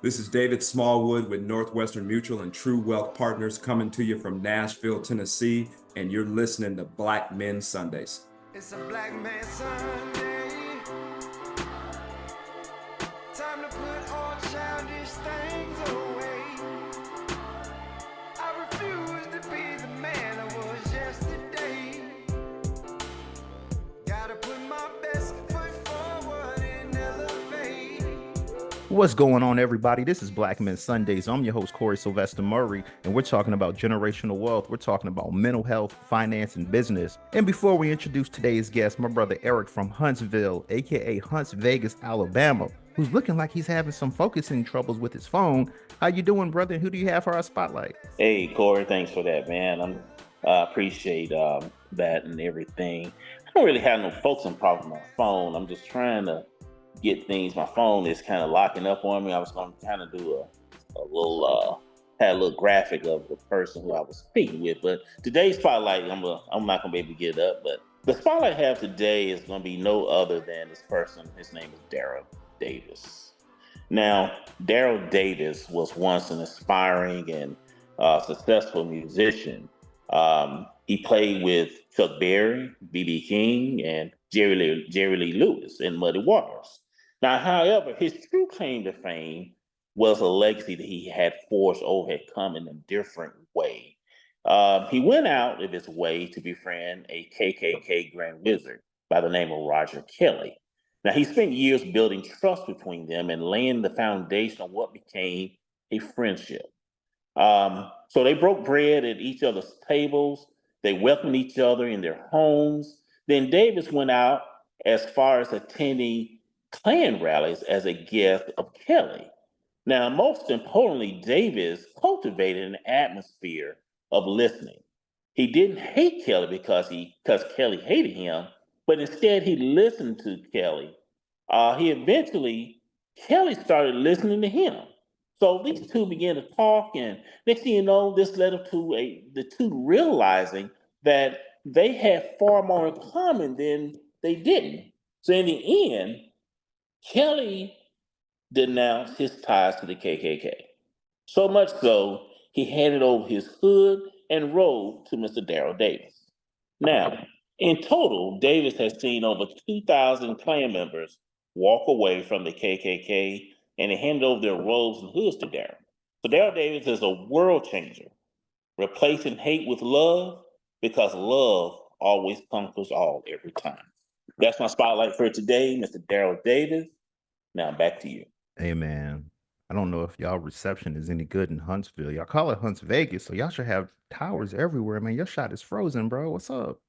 This is David Smallwood with Northwestern Mutual and True Wealth Partners coming to you from Nashville, Tennessee, and you're listening to Black Men Sundays. It's a Black Man Sunday. Time to put all childish things away. I refuse to be the man I was yesterday. Gotta put my best foot forward and elevate. What's going on, everybody? This is Black Men Sundays. I'm your host, Corey Sylvester Murray, and we're talking about generational wealth. We're talking about mental health, finance, and business. And before we introduce today's guest, my brother Eric from Huntsville, aka Hunts Vegas, Alabama, who's looking like he's having some focusing troubles with his phone. How you doing, brother? And who do you have for our spotlight? Hey, Corey, thanks for that, man. I appreciate that and everything. I don't really have no focusing problem with my phone. I'm just trying to get things. My phone is kind of locking up on me. I was going to kind of do a little, had a little graphic of the person who I was speaking with. But today's spotlight, I'm not going to be able to get it up. But the spotlight I have today is going to be no other than this person. His name is Daryl Davis. Now, Daryl Davis was once an aspiring and successful musician. He played with Chuck Berry, B.B. King, and Jerry Lee Lewis in Muddy Waters. Now, however, his true claim to fame was a legacy that he had forged over, had come in a different way. He went out of his way to befriend a KKK Grand Wizard by the name of Roger Kelly. Now, he spent years building trust between them and laying the foundation of what became a friendship. So they broke bread at each other's tables. They welcomed each other in their homes. Then Davis went out as far as attending Klan rallies as a guest of Kelly. Now, most importantly, Davis cultivated an atmosphere of listening. He didn't hate Kelly because Kelly hated him, but instead he listened to Kelly. Kelly started listening to him. So these two began to talk, and next thing you know, this led up to the two realizing that they had far more in common than they didn't. So in the end, Kelly denounced his ties to the KKK. So much so, he handed over his hood and robe to Mr. Daryl Davis. Now, in total, Davis has seen over 2,000 Klan members walk away from the KKK, and he handed over their robes and hoods to Daryl. So Daryl Davis is a world changer, replacing hate with love, because love always conquers all every time. That's my spotlight for today, Mr. Daryl Davis. Now back to you. Hey, man. I don't know if y'all reception is any good in Huntsville. Y'all call it Hunts Vegas, so y'all should have towers everywhere, man. Your shot is frozen, bro. What's up?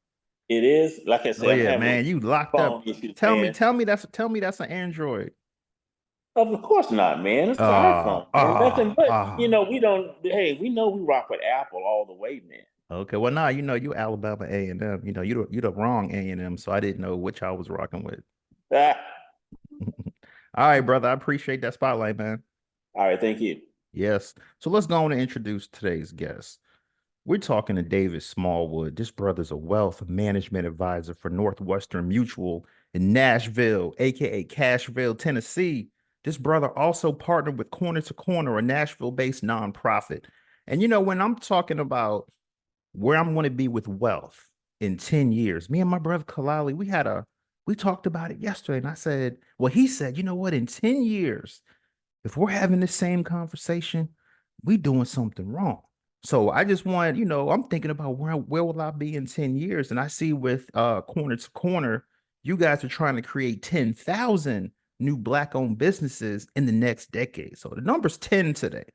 It is, like I said, Oh yeah, man, you locked up. Tell me that's an Android. Of course not, man. It's an iPhone, man. Nothing but we know we rock with Apple all the way, man. Okay, well now you Alabama A&M. You the wrong A&M, so I didn't know which I was rocking with. All right, brother. I appreciate that spotlight, man. All right, thank you. Yes. So let's go on and introduce today's guest. We're talking to David Smallwood. This brother's a wealth management advisor for Northwestern Mutual in Nashville, aka Cashville, Tennessee. This brother also partnered with Corner to Corner, a Nashville-based nonprofit. And when I'm talking about where I'm going to be with wealth in 10 years, me and my brother Kalali, we talked about it yesterday. And he said, you know what, in 10 years, if we're having the same conversation, we doing something wrong. So I just want, I'm thinking about where will I be in 10 years? And I see with Corner to Corner, you guys are trying to create 10,000 new Black-owned businesses in the next decade. So the number's 10 today.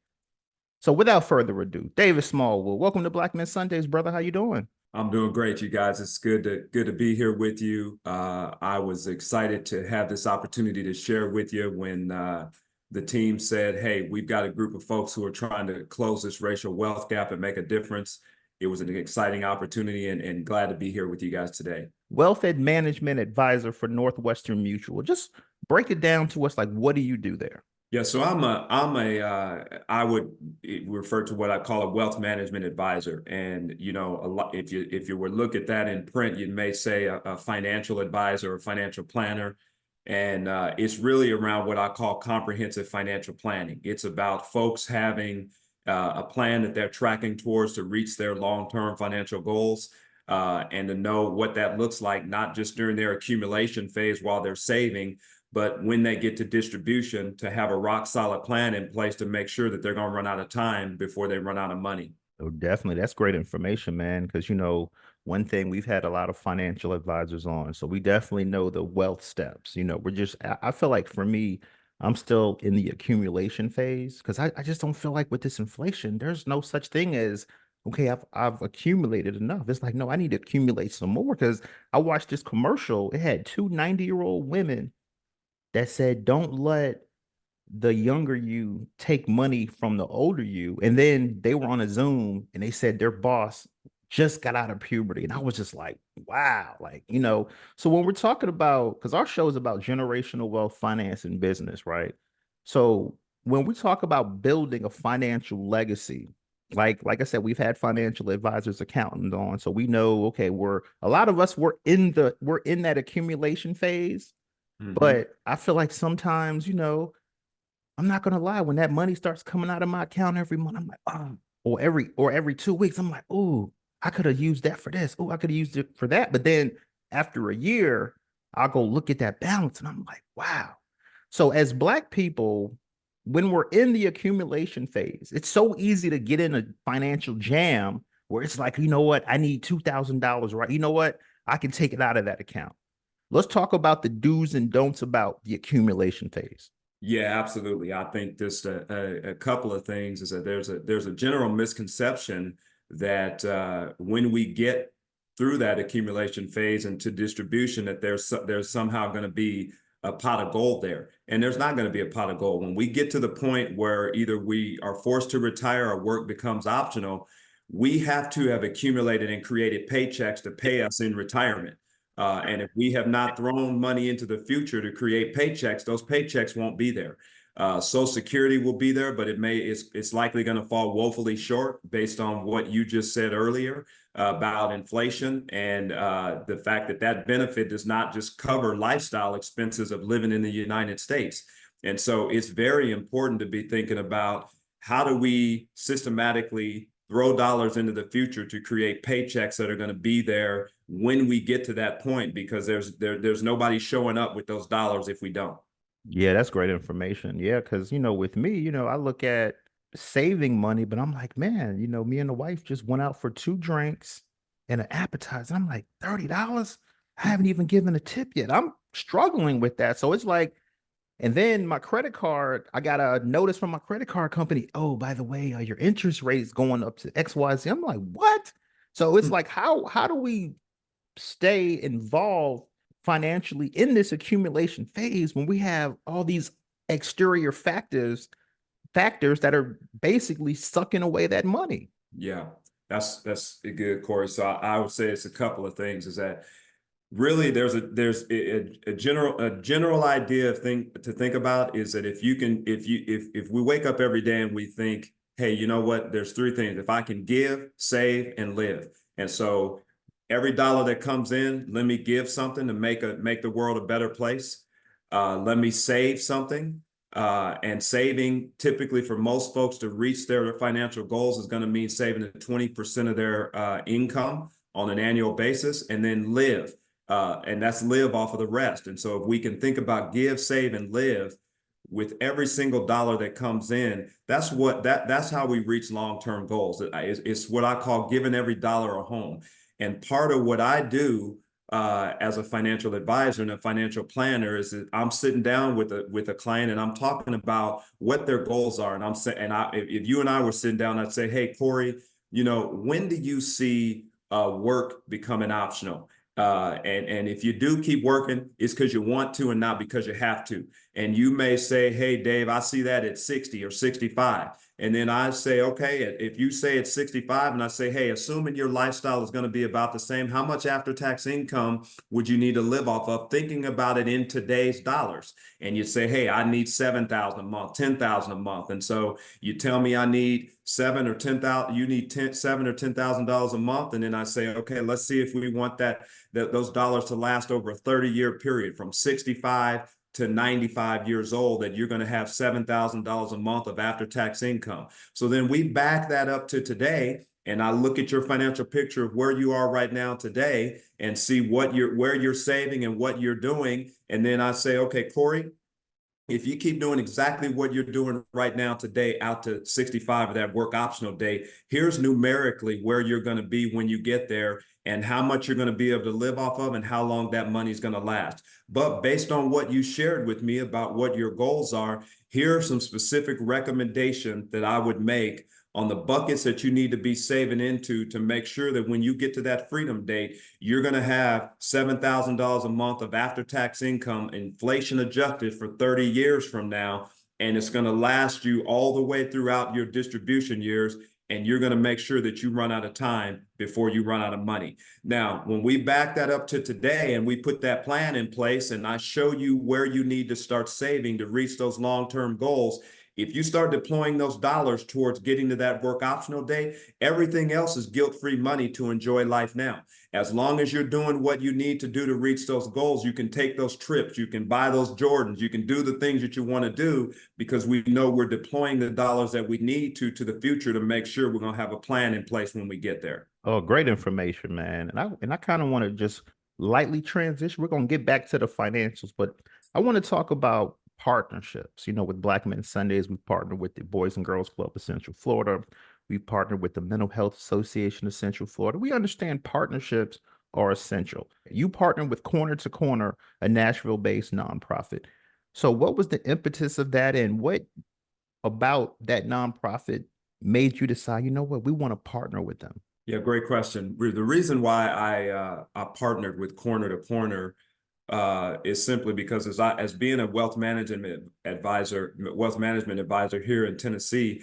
So without further ado, David Smallwood, welcome to Black Men Sundays, brother. How you doing? I'm doing great, you guys. It's good to be here with you. I was excited to have this opportunity to share with you when the team said, hey, we've got a group of folks who are trying to close this racial wealth gap and make a difference. It was an exciting opportunity and glad to be here with you guys today. Wealth management advisor for Northwestern Mutual. Just break it down to us. Like, what do you do there? Yeah, so I would refer to what I call a wealth management advisor. And, a lot, if you were to look at that in print, you may say a financial advisor or financial planner. And it's really around what I call comprehensive financial planning. It's about folks having a plan that they're tracking towards to reach their long-term financial goals, and to know what that looks like, not just during their accumulation phase while they're saving, but when they get to distribution, to have a rock solid plan in place to make sure that they're going to run out of time before they run out of money. Oh, definitely. That's great information, man. Because, one thing we've had a lot of financial advisors on. So we definitely know the wealth steps. I feel like for me, I'm still in the accumulation phase because I just don't feel like with this inflation, there's no such thing as, okay, I've accumulated enough. It's like, no, I need to accumulate some more because I watched this commercial. It had two 90-year-old women that said, don't let the younger you take money from the older you. And then they were on a Zoom and they said their boss just got out of puberty. And I was just like, wow. So when we're talking about, because our show is about generational wealth, finance, and business, right? So when we talk about building a financial legacy, like I said, we've had financial advisors, accountants on, so we know, okay, a lot of us we're in that accumulation phase. But I feel like sometimes, I'm not gonna lie, when that money starts coming out of my account every month, I'm like, oh, or every 2 weeks, I'm like, oh, I could have used that for this. Oh, I could have used it for that. But then after a year, I'll go look at that balance and I'm like, wow. So as Black people, when we're in the accumulation phase, it's so easy to get in a financial jam where it's like, you know what, I need $2,000, right? You know what? I can take it out of that account. Let's talk about the do's and don'ts about the accumulation phase. Yeah, absolutely. I think just a couple of things is that there's a general misconception that when we get through that accumulation phase into distribution, that there's somehow going to be a pot of gold there, and there's not going to be a pot of gold. When we get to the point where either we are forced to retire or work becomes optional, we have to have accumulated and created paychecks to pay us in retirement. And if we have not thrown money into the future to create paychecks, those paychecks won't be there. Social Security will be there, but it's likely going to fall woefully short based on what you just said earlier about inflation and the fact that that benefit does not just cover lifestyle expenses of living in the United States. And so it's very important to be thinking about how do we systematically throw dollars into the future to create paychecks that are going to be there when we get to that point, because there's nobody showing up with those dollars if we don't. Yeah, that's great information. Yeah, because with me, I look at saving money, but I'm like, man, me and the wife just went out for two drinks and an appetizer. I'm like, $30? I haven't even given a tip yet. I'm struggling with that. So it's like, and then my credit card, I got a notice from my credit card company. Oh, by the way, your interest rate is going up to XYZ. I'm like, what? So it's like, how do we stay involved financially in this accumulation phase when we have all these exterior factors that are basically sucking away that money? Yeah, that's a good, Corey. So I would say it's a couple of things. Is that really there's a general idea of thing to think about is that if we wake up every day and we think, hey, you know what, there's three things: if I can give, save, and live. And so every dollar that comes in, let me give something to make the world a better place. Let me save something. And saving, typically for most folks to reach their financial goals, is going to mean saving 20% of their income on an annual basis, and then live. And that's live off of the rest. And so if we can think about give, save, and live with every single dollar that comes in, that's how we reach long-term goals. It's what I call giving every dollar a home. And part of what I do as a financial advisor and a financial planner is that I'm sitting down with a client and I'm talking about what their goals are. And I'm saying, if you and I were sitting down, I'd say, hey, Corey, when do you see work becoming optional? And if you do keep working, it's because you want to and not because you have to. And you may say, hey, Dave, I see that at 60 or 65. And then I say, okay, if you say it's 65 and I say, hey, assuming your lifestyle is going to be about the same, how much after-tax income would you need to live off of? Thinking about it in today's dollars. And you say, hey, I need 7,000 a month, 10,000 a month. And so you tell me I need you need $7,000 or $10,000 a month. And then I say, okay, let's see if we want those dollars to last over a 30-year period from 65 to 95 years old, that you're going to have $7,000 a month of after-tax income. So then we back that up to today, and I look at your financial picture of where you are right now today and see where you're saving and what you're doing. And then I say, okay, Corey, if you keep doing exactly what you're doing right now today out to 65 of that work optional day, here's numerically where you're going to be when you get there and how much you're going to be able to live off of and how long that money is going to last. But based on what you shared with me about what your goals are, here are some specific recommendations that I would make on the buckets that you need to be saving into to make sure that when you get to that freedom date, you're going to have $7,000 a month of after-tax income, inflation adjusted, for 30 years from now. And it's going to last you all the way throughout your distribution years. And you're going to make sure that you run out of time before you run out of money. Now, when we back that up to today and we put that plan in place and I show you where you need to start saving to reach those long-term goals, if you start deploying those dollars towards getting to that work optional day, everything else is guilt-free money to enjoy life now. As long as you're doing what you need to do to reach those goals, you can take those trips, you can buy those Jordans, you can do the things that you want to do, because we know we're deploying the dollars that we need to the future to make sure we're going to have a plan in place when we get there. Oh, great information, man. And I kind of want to just lightly transition. We're going to get back to the financials, but I want to talk about partnerships. With Black Men Sundays, we partnered with the Boys and Girls Club of Central Florida. We partnered with the Mental Health Association of Central Florida. We understand partnerships are essential. You partnered with Corner to Corner, a Nashville-based nonprofit. So what was the impetus of that, and what about that nonprofit made you decide, you know what, we want to partner with them? Yeah, great question. The reason why I partnered with Corner to Corner is simply because as being a wealth management advisor here in Tennessee,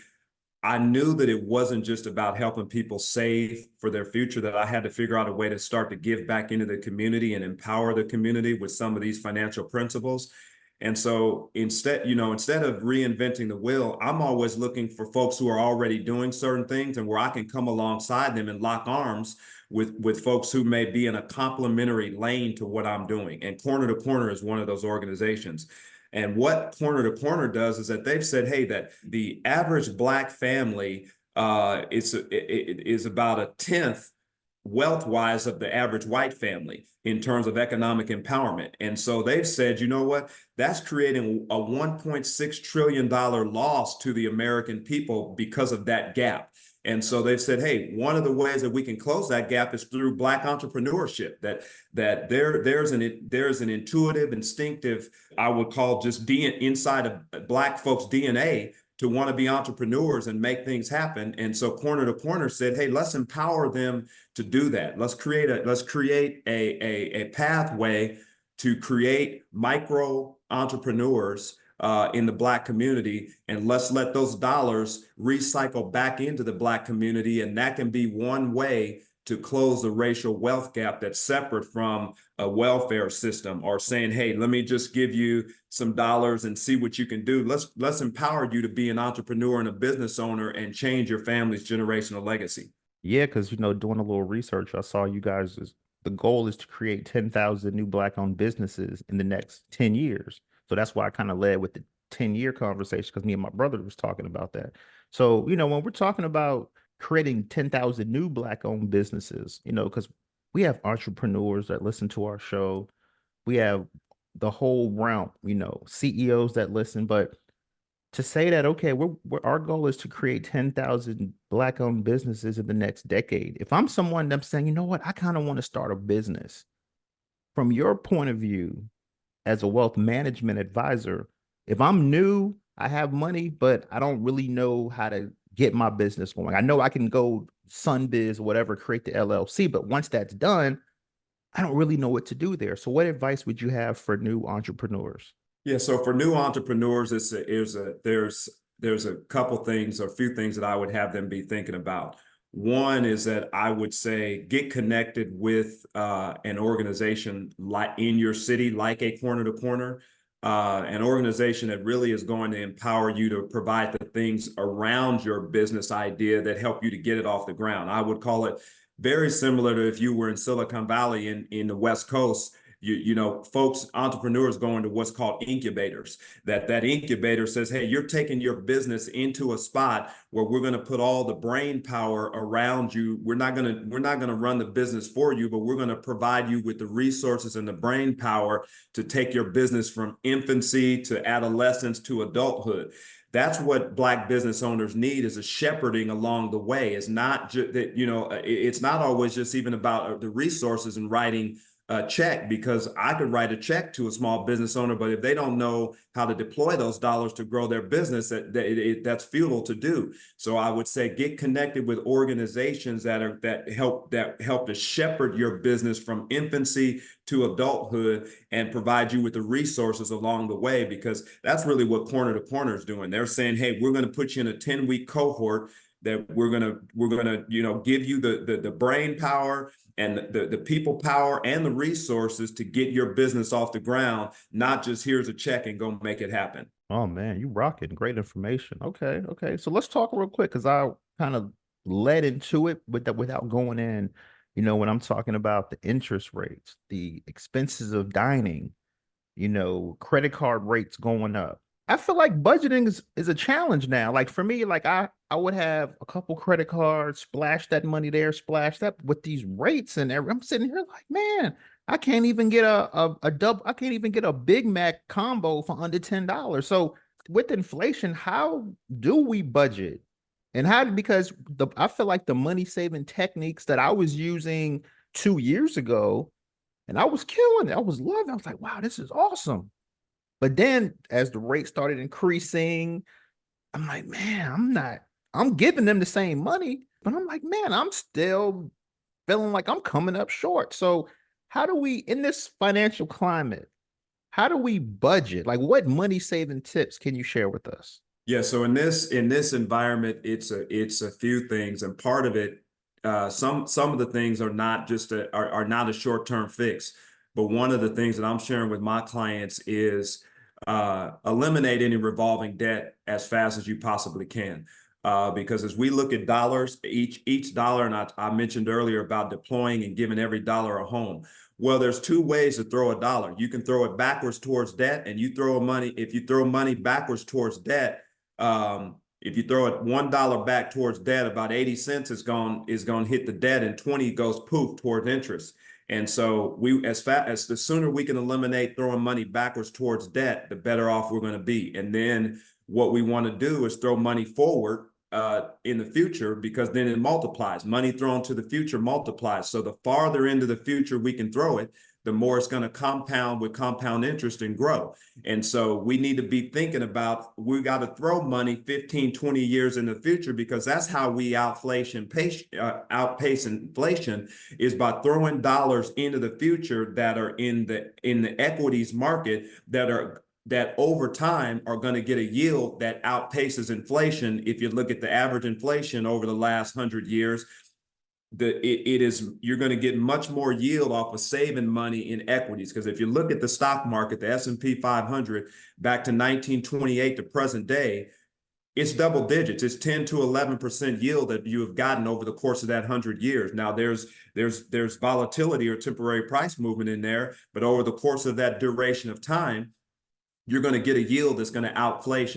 I knew that it wasn't just about helping people save for their future, that I had to figure out a way to start to give back into the community and empower the community with some of these financial principles. And so instead of reinventing the wheel, I'm always looking for folks who are already doing certain things and where I can come alongside them and lock arms with folks who may be in a complementary lane to what I'm doing. And Corner to Corner is one of those organizations. And what Corner to Corner does is that they've said, hey, that the average Black family is about a tenth wealth-wise of the average white family in terms of economic empowerment. And so they've said, you know what, that's creating a $1.6 trillion loss to the American people because of that gap. And so they've said, hey, one of the ways that we can close that gap is through Black entrepreneurship, that there's an intuitive, instinctive, I would call just inside of Black folks' DNA to want to be entrepreneurs and make things happen. And so Corner to Corner said, hey, let's empower them to do that. Let's create a pathway to create micro entrepreneurs in the Black community, and let's let those dollars recycle back into the Black community. And that can be one way to close the racial wealth gap that's separate from a welfare system, or saying, hey, let me just give you some dollars and see what you can do. Let's empower you to be an entrepreneur and a business owner and change your family's generational legacy. Yeah, because doing a little research, I saw you guys the goal is to create 10,000 new Black-owned businesses in the next 10 years. So that's why I kind of led with the 10-year conversation, because me and my brother was talking about that. So, when we're talking about creating 10,000 new Black-owned businesses, because we have entrepreneurs that listen to our show. We have the whole realm, CEOs that listen. But to say that, okay, our goal is to create 10,000 Black-owned businesses in the next decade. If I'm someone that's saying, you know what, I kind of want to start a business, from your point of view as a wealth management advisor, if I'm new, I have money, but I don't really know how to get my business going. I know I can go Sunbiz or whatever, create the LLC, but once that's done, I don't really know what to do there. So what advice would you have for new entrepreneurs? Yeah, so for new entrepreneurs, there's a couple things, or a few things that I would have them be thinking about. One is that I would say get connected with an organization like in your city, like a Corner to Corner, an organization that really is going to empower you to provide the things around your business idea that help you to get it off the ground. I would call it very similar to if you were in Silicon Valley in the West Coast, you know, folks, entrepreneurs go into what's called incubators. That incubator says, hey, you're taking your business into a spot where we're going to put all the brain power around you. We're not going to run the business for you, but we're going to provide you with the resources and the brain power to take your business from infancy to adolescence to adulthood. That's what Black business owners need, is a shepherding along the way. It's not just that, you know, it's not always just even about the resources and writing a check, because I could write a check to a small business owner, but if they don't know how to deploy those dollars to grow their business, that's futile to do. So I would say get connected with organizations that help to shepherd your business from infancy to adulthood and provide you with the resources along the way, because that's really what Corner to Corner is doing. They're saying, hey, we're going to put you in a 10-week cohort that we're gonna you know, give you the brain power and the people power and the resources to get your business off the ground, not just here's a check and go make it happen. Oh man, you rocking. Great information. Okay, okay. So let's talk real quick because I kind of led into it with that without going in. You know, when I'm talking about the interest rates, the expenses of dining, you know, credit card rates going up. I feel like budgeting is a challenge now. Like for me, like I would have a couple credit cards, splash that money there, splash that with these rates and I'm sitting here like, man, I can't even get a double, I can't even get a Big Mac combo for under $10. So with inflation, how do we budget? And how, because I feel like the money saving techniques that I was using 2 years ago, and I was killing it. I was loving it. I was like, wow, this is awesome. But then as the rate started increasing, I'm like, man, I'm giving them the same money, but I'm like, man, I'm still feeling like I'm coming up short. So how do we, in this financial climate, how do we budget? Like what money saving tips can you share with us? Yeah, so in this environment, it's a few things, and part of it, some of the things are not just are not a short-term fix. But one of the things that I'm sharing with my clients is eliminate any revolving debt as fast as you possibly can. Because as we look at dollars, each dollar, and I mentioned earlier about deploying and giving every dollar a home. Well, there's two ways to throw a dollar. You can throw it backwards towards debt, and if you throw money backwards towards debt, if you throw it $1 back towards debt, about 80 cents is going to hit the debt, and 20 goes poof towards interest. And so as the sooner we can eliminate throwing money backwards towards debt, the better off we're going to be. And then what we want to do is throw money forward in the future, because then it multiplies. Money thrown to the future multiplies. So the farther into the future we can throw it, the more it's going to compound with compound interest and grow. And so we need to be thinking about, we got to throw money 15, 20 years in the future, because that's how we outpace inflation, is by throwing dollars into the future that are in the equities market that over time are going to get a yield that outpaces inflation. If you look at the average inflation over the last 100 years, you're going to get much more yield off of saving money in equities. Because if you look at the stock market, the S&P 500 back to 1928 to present day, it's double digits. It's 10 to 11% yield that you have gotten over the course of that 100 years. Now there's volatility or temporary price movement in there, but over the course of that duration of time, you're going to get a yield that's going to outpace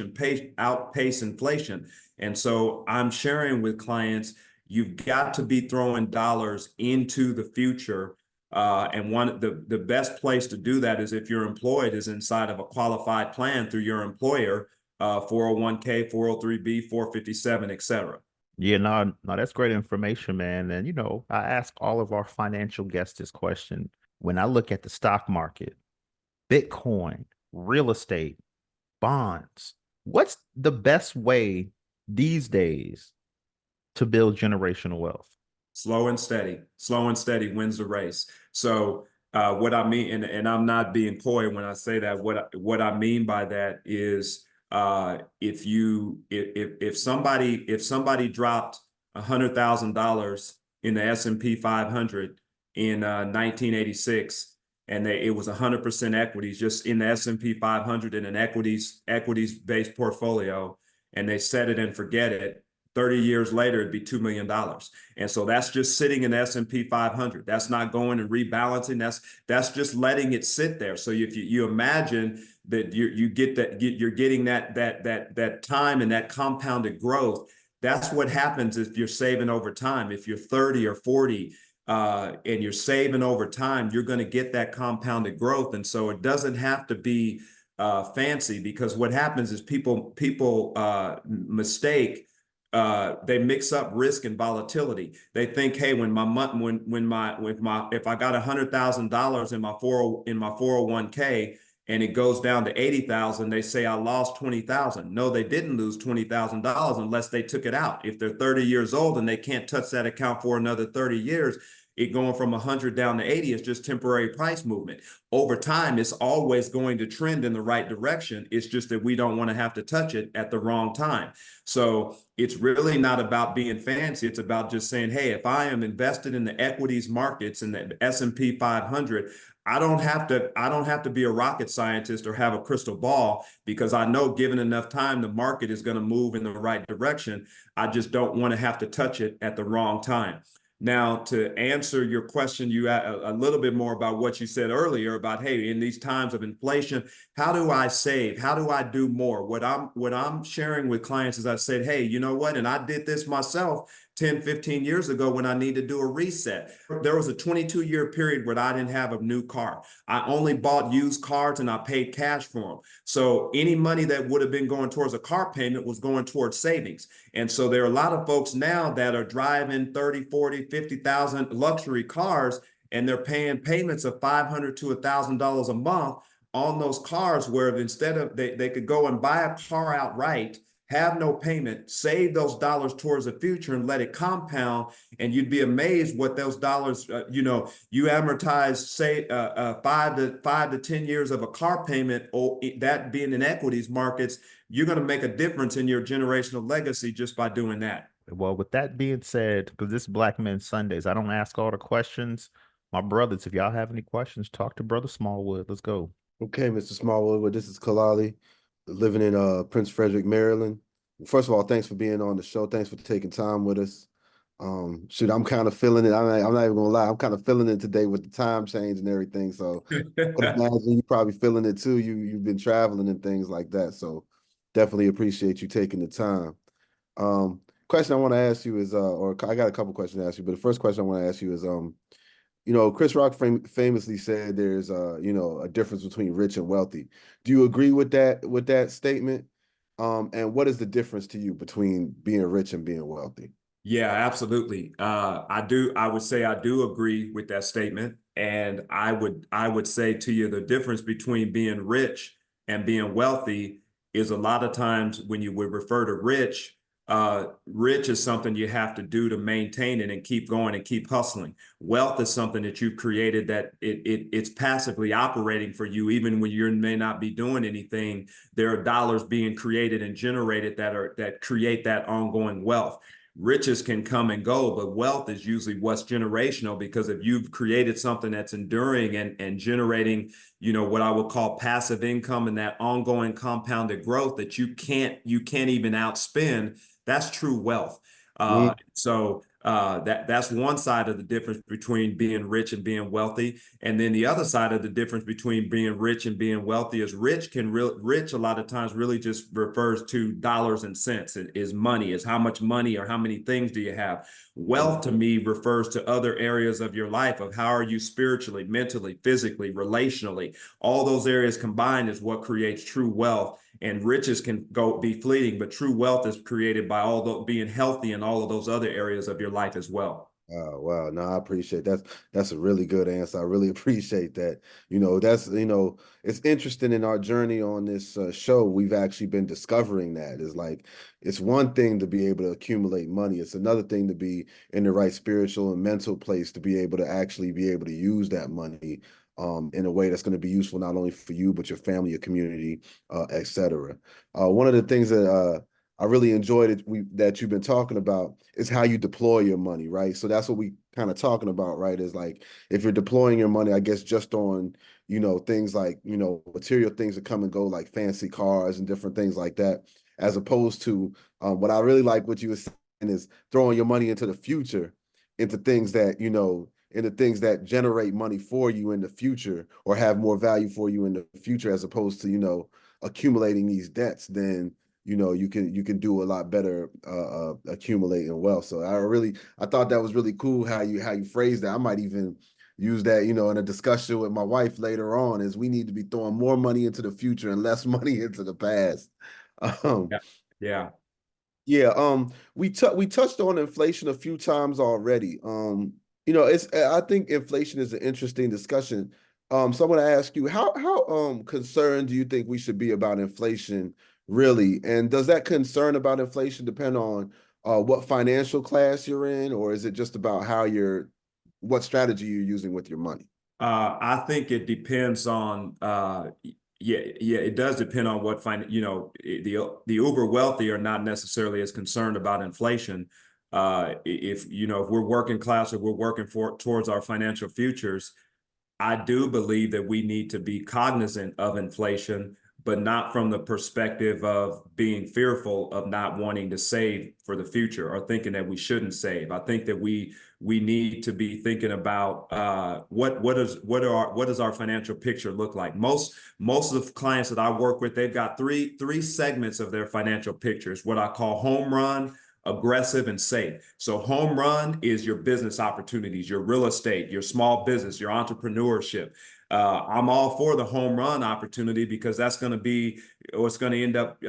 inflation. And so I'm sharing with clients, you've got to be throwing dollars into the future. And the best place to do that is if you're employed, is inside of a qualified plan through your employer, 401k, 403b, 457, et cetera. Yeah, no, that's great information, man. And you know, I ask all of our financial guests this question. When I look at the stock market, Bitcoin, real estate, bonds, what's the best way these days to build generational wealth? Slow and steady wins the race. So what I mean, and I'm not being coy when I say that, what I mean by that is if somebody dropped $100,000 in the S&P 500 in 1986, and it was 100% equities just in the S&P 500 in an equities based portfolio, and they set it and forget it, 30 years later, it'd be $2 million. And so that's just sitting in the S&P 500. That's not going and rebalancing. That's just letting it sit there. So if you imagine that you're getting that time and that compounded growth, that's what happens if you're saving over time. If you're 30 or 40 and you're saving over time, you're going to get that compounded growth. And so it doesn't have to be fancy, because what happens is people mistake, they mix up risk and volatility. They think, hey, if I got $100,000 in my 401k and it goes down to 80,000, they say I lost 20,000. No, they didn't lose $20,000 unless they took it out. If they're 30 years old and they can't touch that account for another 30 years, it going from 100 down to 80 is just temporary price movement. Over time, it's always going to trend in the right direction. It's just that we don't want to have to touch it at the wrong time. So it's really not about being fancy. It's about just saying, hey, if I am invested in the equities markets and the S&P 500, I don't have to be a rocket scientist or have a crystal ball, because I know given enough time, the market is going to move in the right direction. I just don't want to have to touch it at the wrong time. Now, to answer your question, you a little bit more about what you said earlier about, hey, in these times of inflation, how do I save? How do I do more? What I'm sharing with clients is I said, hey, you know what? And I did this myself 10, 15 years ago when I needed to do a reset. There was a 22-year period where I didn't have a new car. I only bought used cars and I paid cash for them. So any money that would have been going towards a car payment was going towards savings. And so there are a lot of folks now that are driving 30, 40, 50,000 luxury cars, and they're paying payments of $500 to $1,000 a month on those cars, where instead of they could go and buy a car outright, have no payment, save those dollars towards the future and let it compound. And you'd be amazed what those dollars, you amortize, say, 5 to 10 years of a car payment, or that being in equities markets, you're going to make a difference in your generational legacy just by doing that. Well, with that being said, because this is Black Men Sundays, I don't ask all the questions. My brothers, if y'all have any questions, talk to Brother Smallwood. Let's go. Okay, Mr. Smallwood. Well, this is Kalali, living in Prince Frederick, Maryland. First of all, thanks for being on the show. Thanks for taking time with us. Shoot, I'm kind of feeling it. I'm not even gonna lie. I'm kind of feeling it today with the time change and everything. So I would imagine you probably feeling it too. You've been traveling and things like that. So definitely appreciate you taking the time. Question I want to ask you is, or I got a couple questions to ask you, but the first question I want to ask you is, Chris Rock famously said there's a difference between rich and wealthy. Do you agree with that statement? And what is the difference to you between being rich and being wealthy? Yeah, absolutely. I do. I would say I do agree with that statement. And I would say to you, the difference between being rich and being wealthy is a lot of times when you would refer to rich, rich is something you have to do to maintain it and keep going and keep hustling. Wealth is something that you've created that it's passively operating for you. Even when you may not be doing anything, there are dollars being created and generated that create that ongoing wealth. Riches can come and go, but wealth is usually what's generational, because if you've created something that's enduring and generating, what I would call passive income and that ongoing compounded growth that you can't even outspend, that's true wealth. That's one side of the difference between being rich and being wealthy. And then the other side of the difference between being rich and being wealthy is rich a lot of times really just refers to dollars and cents. It is money, is how much money or how many things do you have. Wealth to me refers to other areas of your life, of how are you spiritually, mentally, physically, relationally. All those areas combined is what creates true wealth. And riches can be fleeting, but true wealth is created by being healthy in all of those other areas of your life as well. Oh, wow. No, I appreciate that. That's a really good answer. I really appreciate that. It's interesting in our journey on this show, we've actually been discovering that. It's one thing to be able to accumulate money. It's another thing to be in the right spiritual and mental place to be able to actually be able to use that money in a way that's going to be useful not only for you, but your family, your community, et cetera. One of the things that I really enjoyed that you've been talking about is how you deploy your money, right? So that's what we kind of talking about, right? Is like if you're deploying your money, I guess just on, things like, material things that come and go, like fancy cars and different things like that, as opposed to what I really like what you were is throwing your money into the future, into things that, into things that generate money for you in the future or have more value for you in the future, as opposed to, accumulating these debts, then you can do a lot better accumulating wealth. So I thought that was really cool how you phrased that. I might even use that, in a discussion with my wife later on, is we need to be throwing more money into the future and less money into the past. Um, Yeah. Yeah. yeah, we touched on inflation a few times already. I think inflation is an interesting discussion. So I'm gonna ask you, how concerned do you think we should be about inflation really? And does that concern about inflation depend on what financial class you're in, or is it just about what strategy you're using with your money? I think it depends on yeah, it does depend on what the uber wealthy are not necessarily as concerned about inflation. If we're working class or we're working towards our financial futures, I do believe that we need to be cognizant of inflation, but not from the perspective of being fearful of not wanting to save for the future or thinking that we shouldn't save. I think that we need to be thinking about what does our financial picture look like. Most of the clients that I work with, they've got three segments of their financial pictures, what I call home run, aggressive, and safe. So home run is your business opportunities, your real estate, your small business, your entrepreneurship. I'm all for the home run opportunity because that's going to be what's going to end up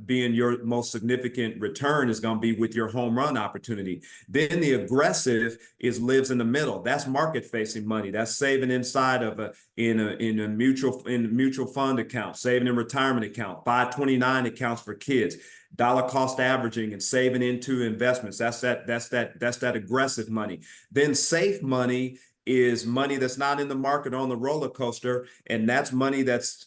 being your most significant return is going to be with your home run opportunity. Then the aggressive lives in the middle. That's market facing money. That's saving inside of in a mutual fund account, saving in retirement account, 529 accounts for kids, dollar cost averaging and saving into investments. That's that aggressive money. Then safe money is money that's not in the market on the roller coaster, and that's money that's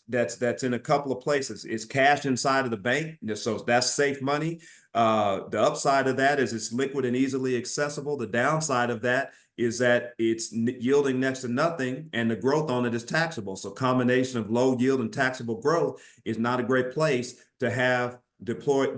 in a couple of places. It's cash inside of the bank, so that's safe money. The upside of that is it's liquid and easily accessible. The downside of that is that it's yielding next to nothing, and the growth on it is taxable. So combination of low yield and taxable growth is not a great place to have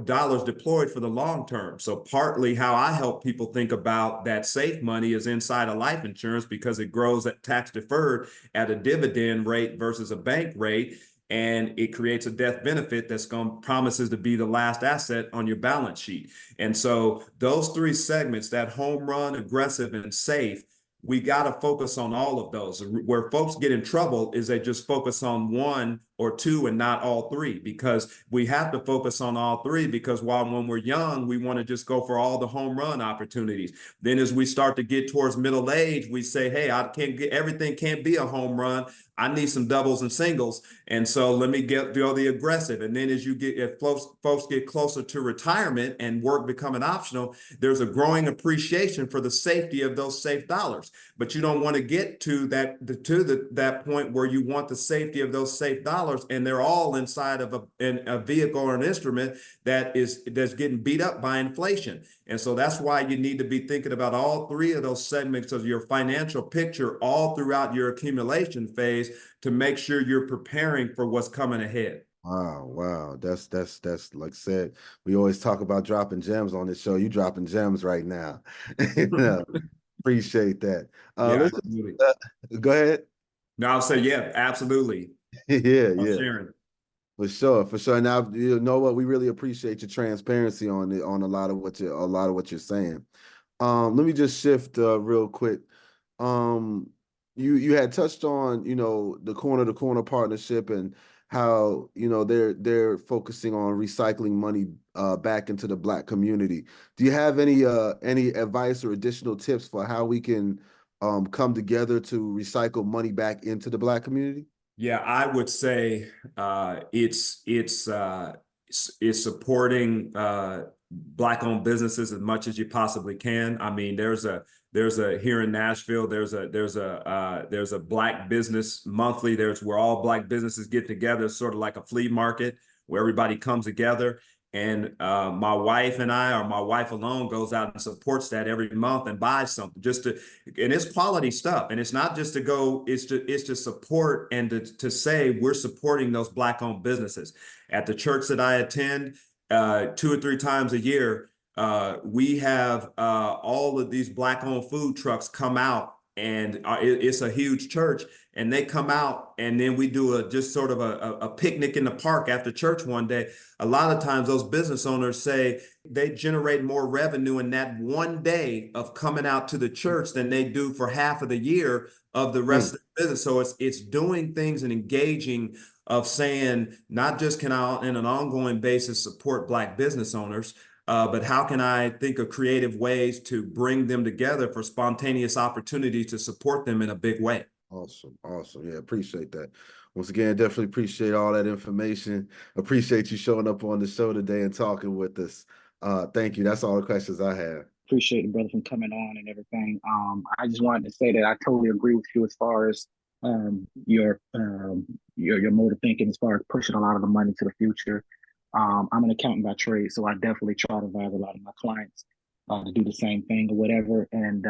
dollars deployed for the long term. So partly how I help people think about that safe money is inside of life insurance because it grows at tax deferred at a dividend rate versus a bank rate. And it creates a death benefit that's going promises to be the last asset on your balance sheet. And so those three segments, that home run, aggressive, and safe, we got to focus on all of those. Where folks get in trouble is they just focus on one or two and not all three, because we have to focus on all three, because when we're young, we want to just go for all the home run opportunities. Then as we start to get towards middle age, we say, hey, everything can't be a home run. I need some doubles and singles. And so let me go the aggressive. And then if folks get closer to retirement and work becoming optional, there's a growing appreciation for the safety of those safe dollars. But you don't want to get to that point where you want the safety of those safe dollars and they're all inside of a vehicle or an instrument that's getting beat up by inflation. And so that's why you need to be thinking about all three of those segments of your financial picture all throughout your accumulation phase to make sure you're preparing for what's coming ahead. Wow. That's like I said, we always talk about dropping gems on this show. You dropping gems right now. You know, appreciate that. Yeah, Let's absolutely. go ahead. No, I'll say, yeah, absolutely. Yeah, I'm yeah. sharing. For sure, for sure. Now, you know what? We really appreciate your transparency on a lot of what you're saying. Let me just shift real quick. Um, you had touched on, the corner to corner partnership and how, they're focusing on recycling money back into the Black community. Do you have any advice or additional tips for how we can come together to recycle money back into the Black community? Yeah, I would say it's supporting Black-owned businesses as much as you possibly can. I mean, there's a here in Nashville, there's a Black Business Monthly. There's where all Black businesses get together, sort of like a flea market where everybody comes together. And my wife and I, or my wife alone, goes out and supports that every month and buys something and it's quality stuff. And it's not just to go, it's to support and to say we're supporting those Black-owned businesses. At the church that I attend, 2 or 3 times a year, we have all of these Black-owned food trucks come out, and it's a huge church, and they come out, and then we do just sort of a picnic in the park after church one day. A lot of times those business owners say they generate more revenue in that one day of coming out to the church than they do for half of the year of the rest of the business. So it's doing things and engaging, of saying, not just can I, in an ongoing basis, support Black business owners, but how can I think of creative ways to bring them together for spontaneous opportunity to support them in a big way? Awesome. Awesome. Yeah, appreciate that. Once again, definitely appreciate all that information. Appreciate you showing up on the show today and talking with us. Thank you. That's all the questions I have. Appreciate the brother from coming on and everything. I just wanted to say that I totally agree with you as far as your mode of thinking as far as pushing a lot of the money to the future. I'm an accountant by trade, so I definitely try to advise a lot of my clients to do the same thing or whatever. And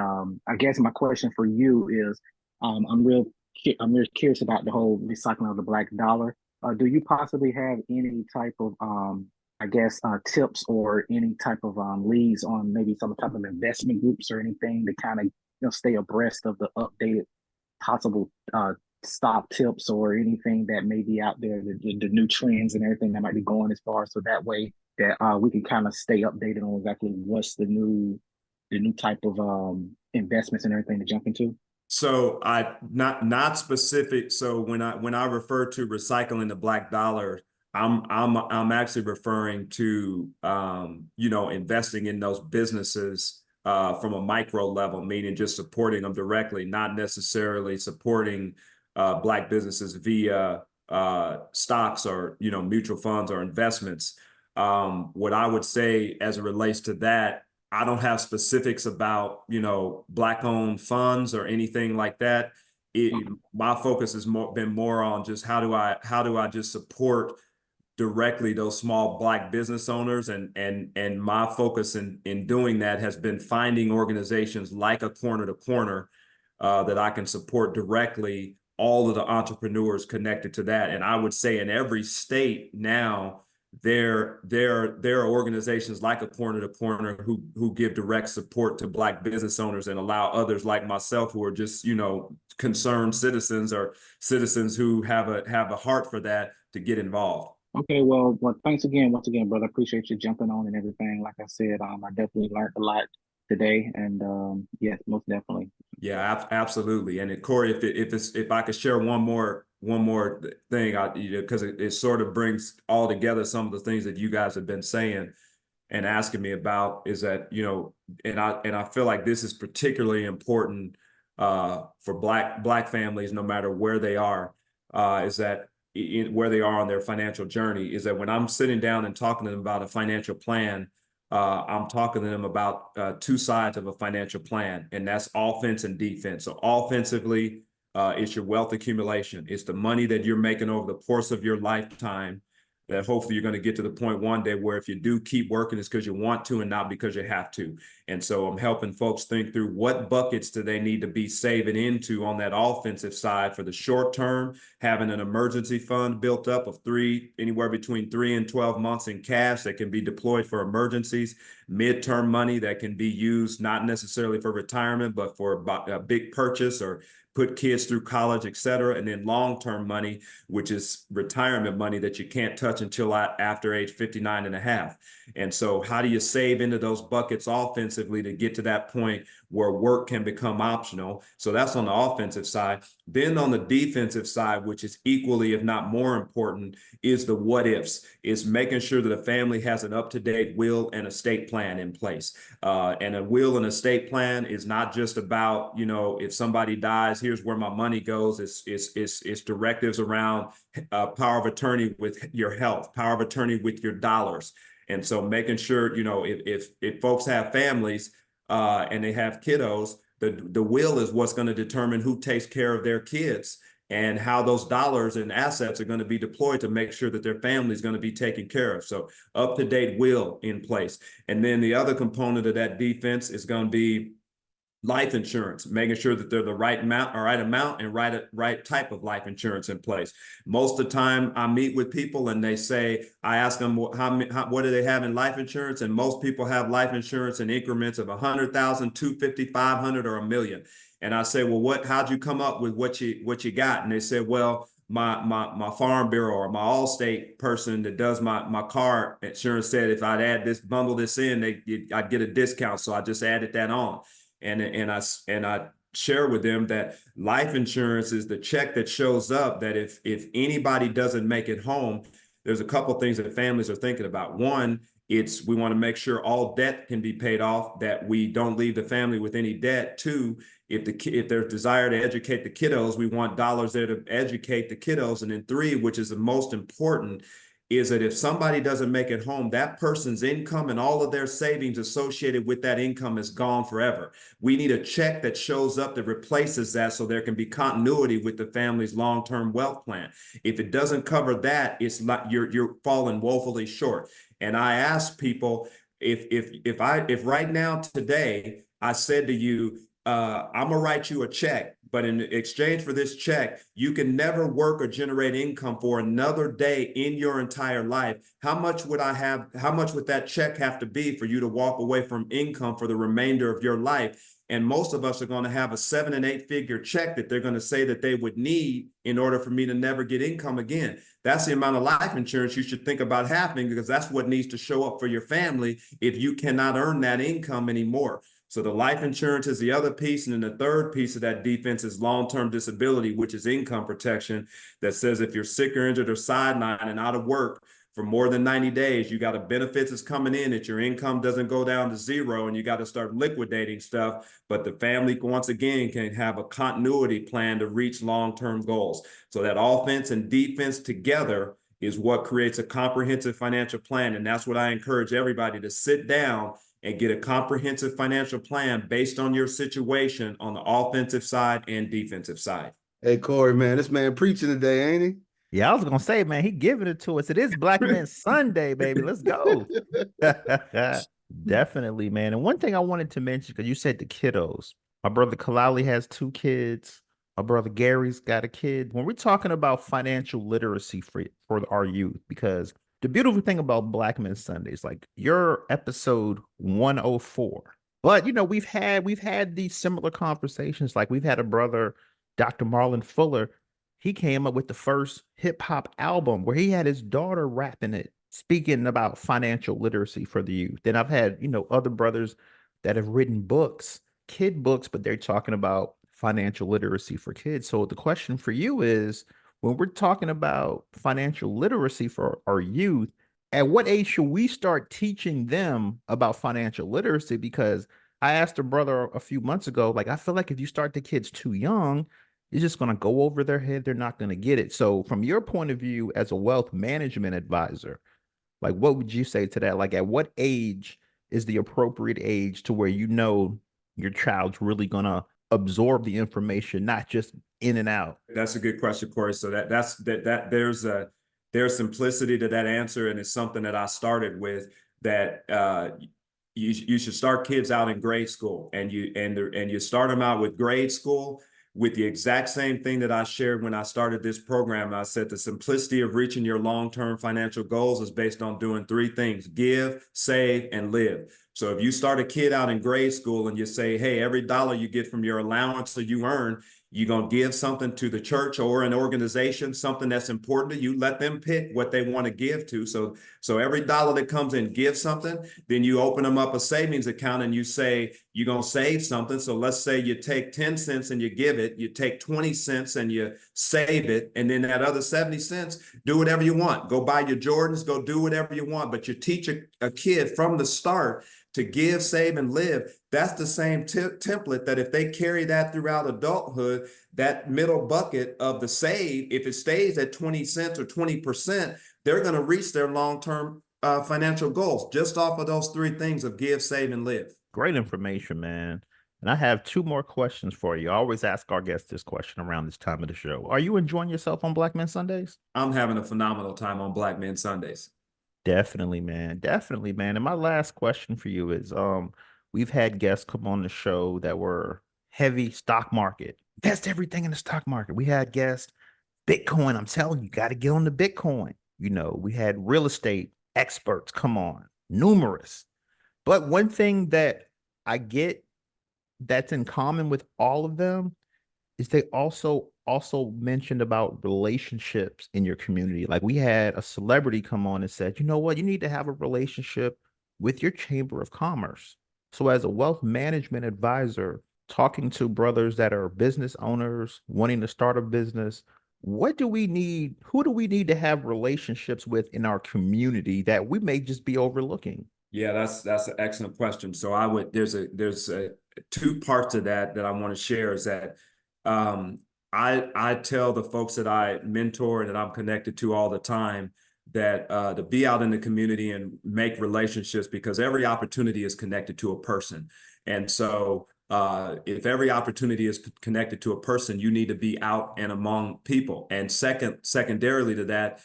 I guess my question for you is, I'm real curious about the whole recycling of the Black dollar. Do you possibly have any type of I guess tips or any type of leads on maybe some type of investment groups or anything to kind of stay abreast of the updated possible stock tips or anything that may be out there, the new trends and everything that might be going as far, so that way that we can kind of stay updated on exactly what's the new type of investments and everything to jump into? So I not specific. So when I refer to recycling the Black dollar, I'm actually referring to investing in those businesses from a micro level, meaning just supporting them directly, not necessarily supporting Black businesses via stocks or mutual funds or investments. What I would say as it relates to that, I don't have specifics about Black-owned funds or anything like that. My focus has been more on just how do I just support directly those small Black business owners, and my focus in doing that has been finding organizations like a Corner to Corner that I can support directly all of the entrepreneurs connected to that. And I would say in every state now, there are organizations like a Corner to Corner who give direct support to Black business owners and allow others like myself who are just concerned citizens or citizens who have a heart for that to get involved. Okay, well, thanks again, once again, brother. I appreciate you jumping on and everything. Like I said, I definitely learned a lot today, and yes, most definitely. Yeah, absolutely. And Corey, if I could share one more thing, because it sort of brings all together some of the things that you guys have been saying and asking me about, is that and I feel like this is particularly important for Black families, no matter where they are, is that where they are on their financial journey, is that when I'm sitting down and talking to them about a financial plan, I'm talking to them about two sides of a financial plan, and that's offense and defense. So offensively, it's your wealth accumulation. It's the money that you're making over the course of your lifetime that hopefully you're going to get to the point one day where if you do keep working, it's because you want to and not because you have to. And so I'm helping folks think through what buckets do they need to be saving into on that offensive side for the short term, having an emergency fund built up of anywhere between 3 and 12 months in cash that can be deployed for emergencies, midterm money that can be used not necessarily for retirement, but for a big purchase or put kids through college, et cetera, and then long-term money, which is retirement money that you can't touch until after age 59 and a half. And so how do you save into those buckets offensively to get to that point where work can become optional? So that's on the offensive side. Then on the defensive side, which is equally, if not more important, is the what ifs, is making sure that a family has an up-to-date will and estate plan in place. And a will and estate plan is not just about, if somebody dies, here's where my money goes. It's directives around power of attorney with your health, power of attorney with your dollars. And so making sure, if folks have families and they have kiddos, the will is what's going to determine who takes care of their kids and how those dollars and assets are going to be deployed to make sure that their family is going to be taken care of. So up-to-date will in place. And then the other component of that defense is going to be life insurance, making sure that they're the right amount, and right type of life insurance in place. Most of the time I meet with people and they say, I ask them what do they have in life insurance? And most people have life insurance in increments of 100,000, 250, 500, or a million. And I say, well, how'd you come up with what you got? And they said, well, my farm bureau or my Allstate person that does my car insurance said if I'd bundle this in, I'd get a discount. So I just added that on. And I share with them that life insurance is the check that shows up that if anybody doesn't make it home, there's a couple things that families are thinking about. One, we want to make sure all debt can be paid off, that we don't leave the family with any debt. Two, if there's desire to educate the kiddos, we want dollars there to educate the kiddos. And then three, which is the most important, is that if somebody doesn't make it home, that person's income and all of their savings associated with that income is gone forever. We need a check that shows up that replaces that so there can be continuity with the family's long-term wealth plan. If it doesn't cover that, it's like you're falling woefully short. And I ask people, if right now today I said to you, I'm gonna write you a check, but in exchange for this check, you can never work or generate income for another day in your entire life. How much would that check have to be for you to walk away from income for the remainder of your life? And most of us are going to have a 7 and 8 figure check that they're going to say that they would need in order for me to never get income again. That's the amount of life insurance you should think about having, because that's what needs to show up for your family if you cannot earn that income anymore. So the life insurance is the other piece. And then the third piece of that defense is long-term disability, which is income protection that says if you're sick or injured or sidelined and out of work for more than 90 days, you got a benefits that's coming in that your income doesn't go down to zero and you got to start liquidating stuff. But the family, once again, can have a continuity plan to reach long-term goals. So that offense and defense together is what creates a comprehensive financial plan. And that's what I encourage everybody to sit down and get a comprehensive financial plan based on your situation on the offensive side and defensive side. Hey, Corey, man, this man preaching today, ain't he? Yeah, I was gonna say, man, he giving it to us. It is Black Man Sunday, baby. Let's go. Definitely, man. And one thing I wanted to mention, because you said the kiddos. My brother Kalali has 2 kids. My brother Gary's got a kid. When we're talking about financial literacy for our youth, because the beautiful thing about Black Men Sundays, like your episode 104. But we've had these similar conversations. Like we've had a brother, Dr. Marlon Fuller. He came up with the first hip hop album where he had his daughter rapping it, speaking about financial literacy for the youth. Then I've had, other brothers that have written books, kid books, but they're talking about financial literacy for kids. So the question for you is, when we're talking about financial literacy for our youth, at what age should we start teaching them about financial literacy? Because I asked a brother a few months ago, like, I feel like if you start the kids too young, it's just going to go over their head. They're not going to get it. So from your point of view as a wealth management advisor, like, what would you say to that? Like, at what age is the appropriate age to where your child's really going to absorb the information, not just in and out? That's a good question, Corey. So there's simplicity to that answer, and it's something that I started with, that you should start kids out in grade school, and you start them out with grade school with the exact same thing that I shared when I started this program. I said the simplicity of reaching your long-term financial goals is based on doing 3 things: give, save, and live. So if you start a kid out in grade school and you say, hey, every dollar you get from your allowance that you earn, you're going to give something to the church or an organization, something that's important to you. Let them pick what they want to give to. So every dollar that comes in, give something. Then you open them up a savings account and you say, you're going to save something. So let's say you take 10 cents and you give it. You take 20 cents and you save it. And then that other 70 cents, do whatever you want. Go buy your Jordans, go do whatever you want. But you teach a kid from the start to give, save, and live. That's the same template that if they carry that throughout adulthood, that middle bucket of the save, if it stays at 20 cents or 20%, they're going to reach their long-term financial goals just off of those 3 things of give, save, and live. Great information, man. And I have 2 more questions for you. I always ask our guests this question around this time of the show. Are you enjoying yourself on Black Men Sundays? I'm having a phenomenal time on Black Men Sundays. Definitely, man. Definitely, man. And my last question for you is, we've had guests come on the show that were heavy stock market. Invest everything in the stock market. We had guests, Bitcoin. I'm telling you, got to get on the Bitcoin. You know, we had real estate experts come on, numerous. But one thing that I get that's in common with all of them is they also mentioned about relationships in your community. Like we had a celebrity come on and said, you know what, you need to have a relationship with your chamber of commerce. So as a wealth management advisor, talking to brothers that are business owners wanting to start a business, what do we need? Who do we need to have relationships with in our community that we may just be overlooking? Yeah, that's an excellent question. So there's a two parts of that I want to share is that um, I tell the folks that I mentor and that I'm connected to all the time that to be out in the community and make relationships because every opportunity is connected to a person. And so if every opportunity is connected to a person, you need to be out and among people. And secondarily to that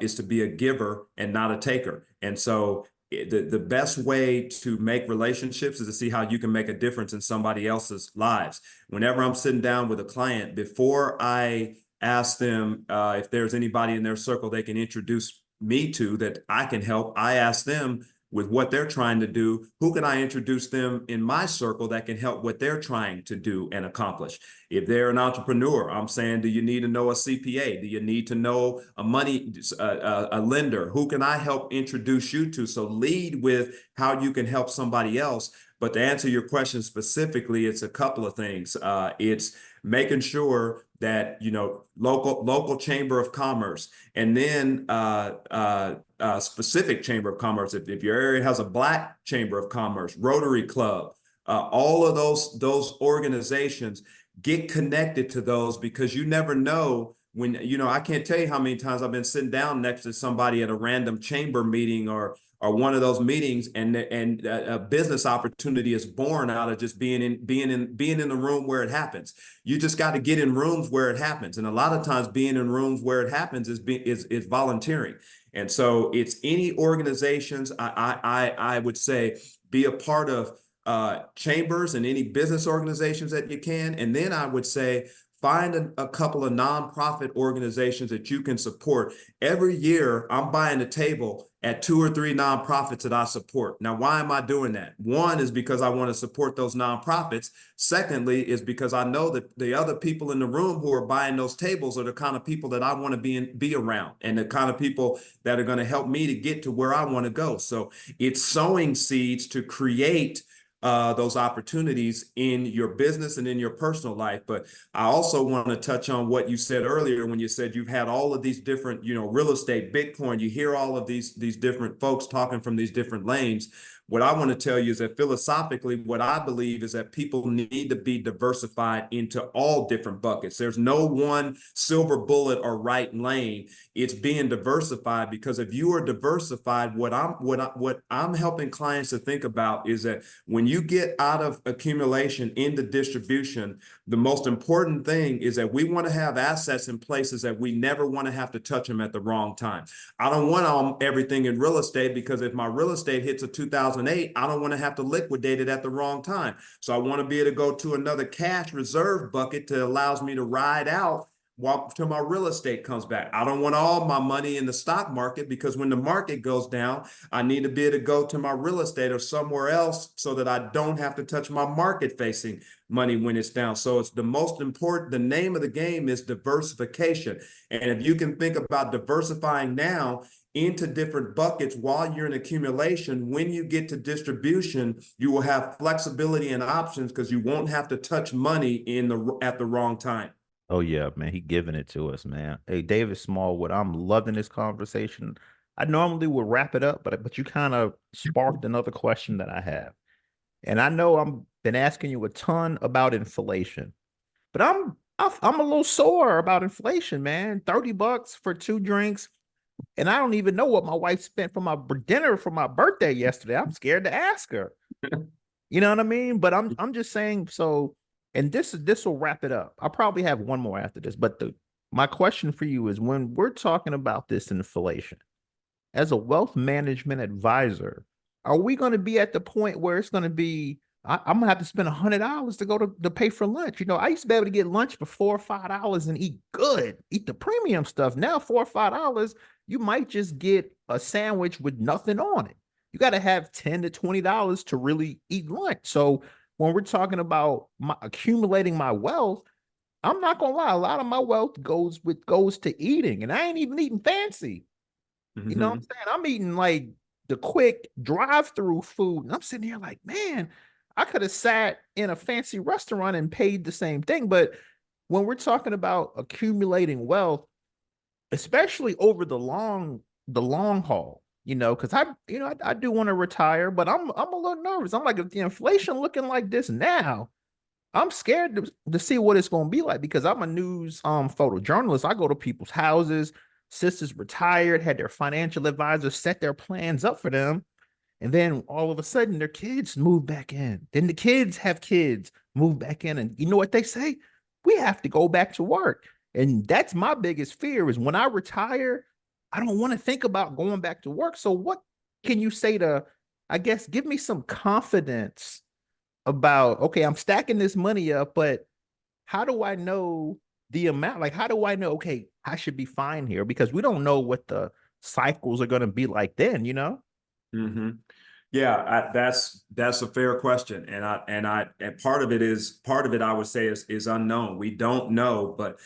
is to be a giver and not a taker. And so the best way to make relationships is to see how you can make a difference in somebody else's lives. Whenever I'm sitting down with a client, before I ask them if there's anybody in their circle they can introduce me to that I can help, I ask them with what they're trying to do, who can I introduce them in my circle that can help what they're trying to do and accomplish? If they're an entrepreneur, I'm saying, do you need to know a CPA? Do you need to know a lender? Who can I help introduce you to? So lead with how you can help somebody else. But to answer your question specifically, it's a couple of things. It's making sure that local chamber of commerce, and then specific chamber of commerce. If your area has a Black chamber of commerce, Rotary Club, all of those organizations, get connected to those because you never know when I can't tell you how many times I've been sitting down next to somebody at a random chamber meeting or one of those meetings, and a business opportunity is born out of just being in the room where it happens. You just got to get in rooms where it happens, and a lot of times being in rooms where it happens is volunteering. And so it's any organizations. I would say be a part of chambers and any business organizations that you can, and then I would say find a couple of nonprofit organizations that you can support. Every year, I'm buying a table at 2 or 3 nonprofits that I support. Now, why am I doing that? One is because I want to support those nonprofits. Secondly, is because I know that the other people in the room who are buying those tables are the kind of people that I want to be around, and the kind of people that are going to help me to get to where I want to go. So it's sowing seeds to create those opportunities in your business and in your personal life. But I also want to touch on what you said earlier when you said you've had all of these different, real estate, Bitcoin, you hear all of these different folks talking from these different lanes. What I want to tell you is that philosophically, what I believe is that people need to be diversified into all different buckets. There's no one silver bullet or right lane. It's being diversified, because if you are diversified, what I'm helping clients to think about is that when you get out of accumulation into distribution, the most important thing is that we want to have assets in places that we never want to have to touch them at the wrong time. I don't want everything in real estate, because if my real estate hits a 2008, I don't want to have to liquidate it at the wrong time. So I want to be able to go to another cash reserve bucket that allows me to ride out while till my real estate comes back. I don't want all my money in the stock market, because when the market goes down, I need to be able to go to my real estate or somewhere else so that I don't have to touch my market facing money when it's down. So it's the most important. The name of the game is diversification. And if you can think about diversifying now into different buckets while you're in accumulation, when you get to distribution, you will have flexibility and options, because you won't have to touch money at the wrong time. Oh yeah, man, he giving it to us, man. Hey, David Smallwood, I'm loving this conversation. I normally would wrap it up, but you kind of sparked another question that I have. And I know I'm been asking you a ton about inflation, but I'm a little sore about inflation, man. $30 for 2 drinks, and I don't even know what my wife spent for my dinner for my birthday yesterday. I'm scared to ask her. You know what I mean? But I'm just saying so, and this will wrap it up. I'll probably have one more after this, but my question for you is, when we're talking about this inflation, as a wealth management advisor, are we going to be at the point where it's going to be, I'm gonna have to spend $100 to go to pay for lunch? I used to be able to get lunch for $4 or $5 and eat good, eat the premium stuff. Now $4 or $5, you might just get a sandwich with nothing on it. You got to have $10 to $20 to really eat lunch. So when we're talking about accumulating my wealth, I'm not gonna lie, a lot of my wealth goes to eating, and I ain't even eating fancy. You know what I'm saying? I'm eating like the quick drive-through food. And I'm sitting here like, man, I could have sat in a fancy restaurant and paid the same thing. But when we're talking about accumulating wealth, especially over the long haul, because I do want to retire, but I'm a little nervous. I'm like, if the inflation looking like this now, I'm scared to see what it's going to be like, because I'm a news photojournalist. I go to people's houses. Sisters retired, had their financial advisors set their plans up for them, and then all of a sudden their kids move back in. Then the kids have kids move back in, and you know what they say? We have to go back to work. And that's my biggest fear, is when I retire, I don't want to think about going back to work. So what can you say to, I guess, give me some confidence about, okay, I'm stacking this money up, but how do I know the amount? Like, how do I know, okay, I should be fine here? Because we don't know what the cycles are going to be like then. Mm-hmm. Yeah, that's a fair question, and part of it I would say is unknown. We don't know, but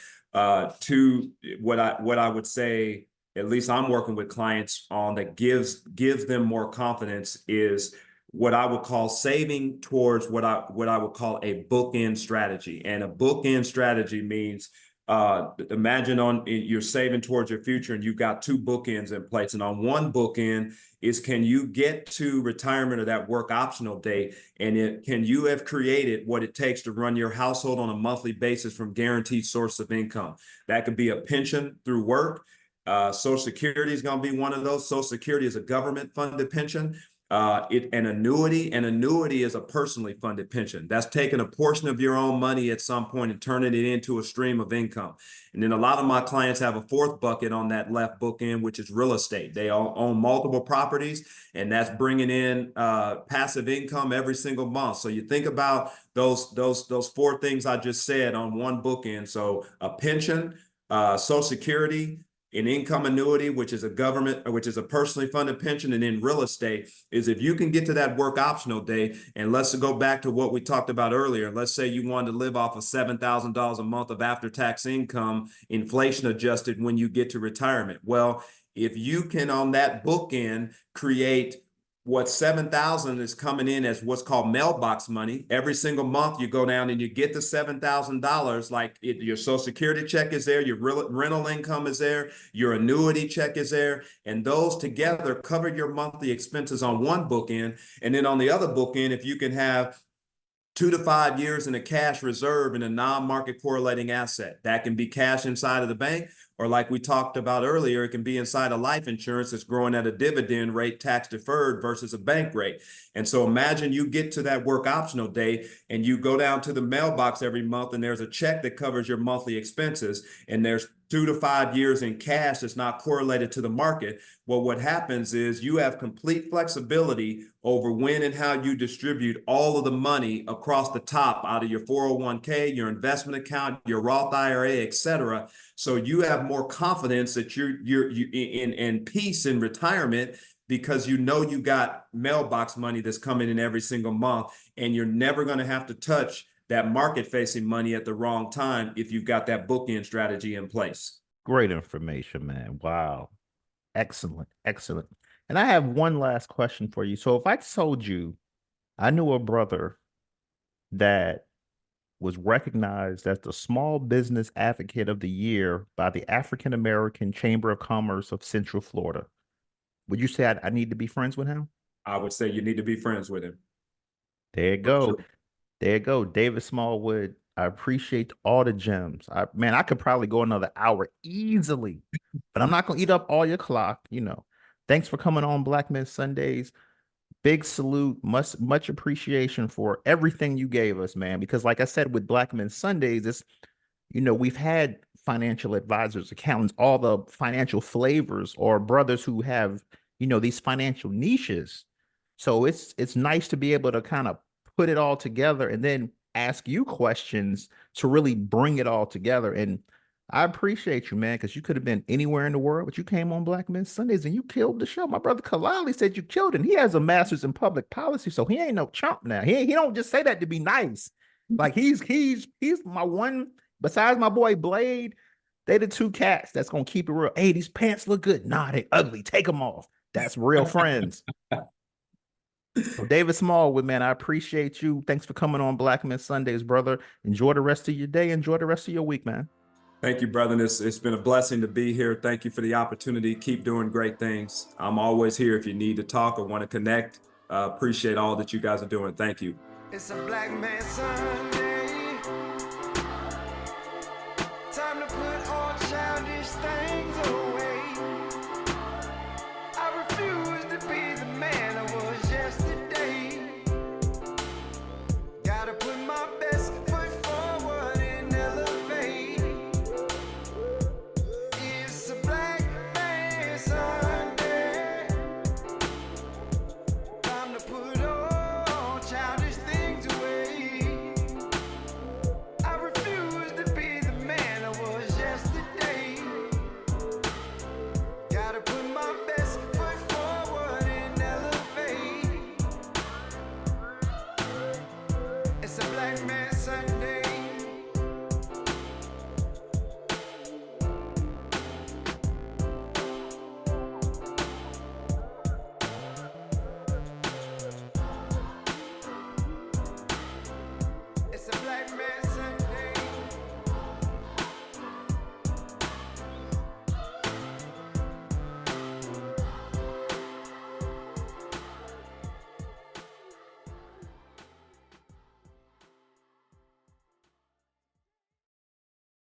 to what I would say, at least I'm working with clients on, that gives them more confidence, is what I would call saving towards what I would call a bookend strategy. And a bookend strategy means, imagine you're saving towards your future and you've got two bookends in place. And on one bookend is, can you get to retirement or that work optional date? And can you have created what it takes to run your household on a monthly basis from guaranteed source of income? That could be a pension through work. Social Security is going to be one of those. Social Security is a government funded pension. An annuity is a personally funded pension. That's taking a portion of your own money at some point and turning it into a stream of income. And then a lot of my clients have a fourth bucket on that left bookend, which is real estate. They all own multiple properties, and that's bringing in passive income every single month. So you think about those four things I just said on one bookend. So a pension, Social Security, an income annuity, which is a personally funded pension, and then real estate, is if you can get to that work optional day. And let's go back to what we talked about earlier. Let's say you wanted to live off of $7,000 a month of after-tax income, inflation adjusted, when you get to retirement. Well, if you can, on that bookend, create what 7,000 is coming in as what's called mailbox money. Every single month you go down and you get the $7,000, like your Social Security check is there, your rental income is there, your annuity check is there, and those together cover your monthly expenses on one bookend. And then on the other bookend, if you can have 2 to 5 years in a cash reserve in a non-market correlating asset. That can be cash inside of the bank, or like we talked about earlier, it can be inside of life insurance that's growing at a dividend rate, tax deferred, versus a bank rate. And so imagine you get to that work optional day and you go down to the mailbox every month and there's a check that covers your monthly expenses, and there's 2 to 5 years in cash that's not correlated to the market. Well, what happens is you have complete flexibility over when and how you distribute all of the money across the top out of your 401k, your investment account, your Roth IRA, etc. So you have more confidence that you're in peace in retirement, because you know you got mailbox money that's coming in every single month, and you're never going to have to touch that market facing money at the wrong time if you've got that bookend strategy in place. Great information, man. Wow. Excellent. Excellent. And I have one last question for you. So if I told you I knew a brother that was recognized as the Small Business Advocate of the Year by the African American Chamber of Commerce of Central Florida, would you say I need to be friends with him? I would say you need to be friends with him. There you For go. sure. There you go. David Smallwood. I appreciate all the gems. Man, I could probably go another hour easily, but I'm not gonna eat up all your clock. Thanks for coming on Black Men Sundays. Big salute, much appreciation for everything you gave us, man. Because like I said, with Black Men Sundays, we've had financial advisors, accountants, all the financial flavors, or brothers who have, these financial niches. So it's nice to be able to kind of put it all together and then ask you questions to really bring it all together. And I appreciate you, man, because you could have been anywhere in the world, but you came on Black Men Sundays and you killed the show. My brother Kalali said you killed it. He has a master's in public policy, so he ain't no chump now. He don't just say that to be nice. Like he's my one, besides my boy Blade, they the two cats that's gonna keep it real. Hey, these pants look good. Nah, they ugly. Take them off. That's real friends. So David Smallwood, man, I appreciate you. Thanks for coming on Black Men Sundays, brother. Enjoy the rest of your day. Enjoy the rest of your week, man. Thank you, brother. It's been a blessing to be here. Thank you for the opportunity. Keep doing great things. I'm always here if you need to talk or want to connect. Appreciate all that you guys are doing. Thank you. It's a Black Man Sunday. Time to put all childish things away. I refuse to be the man I was yesterday. Gotta put my best foot forward and elevate. It's a Black Man Sunday. Time to put all childish things away. I refuse to be the man I was yesterday. Gotta put my best foot forward and elevate. It's a Black Man